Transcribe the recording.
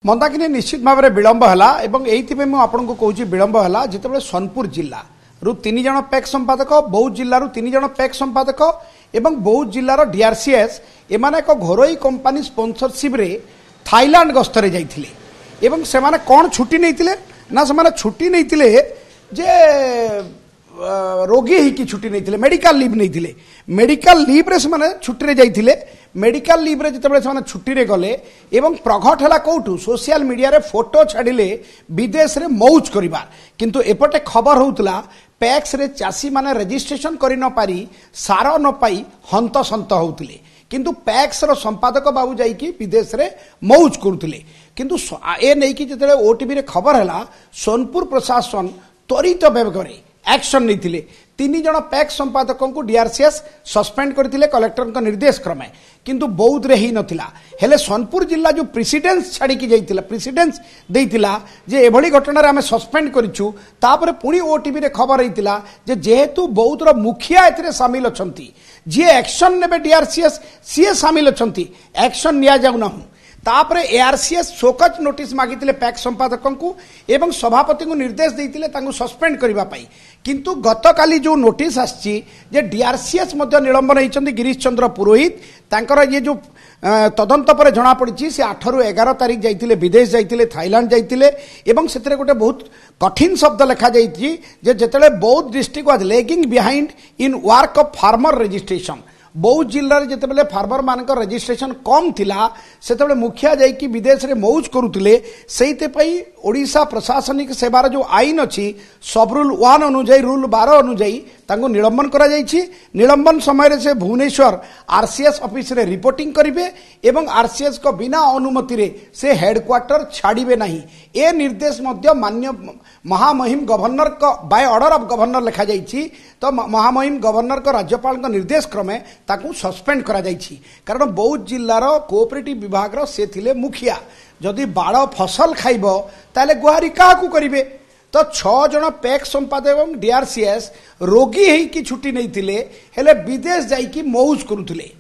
मंदाकिनी निश्चित भाव में विलंब है आपको कौच विलंब है जिते सोनपुर जिला रु 3 जन पैक संपादक बौद्ध जिलू 3 जन पैक संपादक एवं बौद्ध जिलार डीआरसीएस एम एक घरोई कंपानी स्पॉन्सरशिप रे थाईलैंड गस्तरे जाइथिले एवं से माने कौन छुट्टी नहीं ना से छुट्टी नहीं जे रोगी ही छुट्टी नहीं मेडिकल लीव नहीं मेडिकल लीव रे से छुट्टी जाइथिले मेडिकल लीव रे जिते से छुट्टी रे गले एवं प्रघट है कौटू सोशल मीडिया रे फोटो छाड़िले विदेश रे मौज करिबार किंतु एपटे खबर होउतला पैक्स रे चासी माने रजिस्ट्रेशन करि न पारी सार न पाई हंत संत होउतले किंतु पैक्स रो संपादक बाबू जाइकी विदेश रे मौज करुतले किंतु ए नै कि जिते ओटीवी रे खबर हला सोनपुर प्रशासन त्वरित बेगरे एक्शन नहीं 3 जन पैक संपादक को डीआरसीएस सस्पेंड करथिले कलेक्टर निर्देश क्रमे किंतु बौद्ध रे ही नथिला हेले सोनपुर जिला जो प्रेसिडेंस छाड़ी की जाइतिला प्रेसिडेंस देइतिला जे एभली घटना रे हमें सस्पेंड करिछु तापर पुणी ओटीवी रे खबर हेतिला जे जेहेतु बौद्ध रो मुखिया एथिरे शामिल अछंती जे एक्शन नेबे डीआरसीएस सीए शामिल अछंती एक्शन निया जाउ ना तापर एआरसीएस शोकज नोटिस मागितिले पैक संपादक को एवं सभापति को निर्देश देइतिले तांगु सस्पेंड करिबा पई किंतु गतकाली जो नोटिस आछि जे डीआरसीएस मध्ये निलंबन होइचंदी गिरीश चंद्र पुरोहित तांकर ये जो तदंत पर जना पड़ी से 8 रु 11 तारीख जाइतिले विदेश जाइतिले थाईलैंड जाइतिले एवं सेतरे गोटे बहुत कठिन शब्द लिखा जाइछि जे जेतेले Boudh district was lagging behind in work of farmer registration Boudh जिले में जिते फार्मर मान रजिस्ट्रेशन कम थिला सेते मुखिया जाइकी विदेश रे मौज करुले से ओडिशा प्रशासनिक सेवार जो आईन अच्छी सब रूल 1 अनुजाई रूल 12 अनुजाई तांको निलंबन करा जाइछि निलंबन समय से भुवनेश्वर आरसीएस ऑफिस रे रिपोर्टिंग करिवे एवं आरसीएस को बिना अनुमति रे से हेडक्वार्टर छाड़िबे नहीं ए निर्देश मध्य मान्य महामहिम गवर्नर को बाय ऑर्डर ऑफ गवर्नर लिखा जाइछि तो महामहिम गवर्नर को राज्यपाल को निर्देश क्रमे ताकू सस्पेंड करा जाइछि कारण बौद्ध जिल्लार कोऑपरेटिव विभाग रो से थिले मुखिया जदि बाड़ फसल खाइबो ताले गुहारी काहाकू करिवे तो 6 जन पैक संपादक एवं डीआरसीएस रोगी ही की छुट्टी नहीं थिले हेले विदेश जाइकी मौज करुथिले।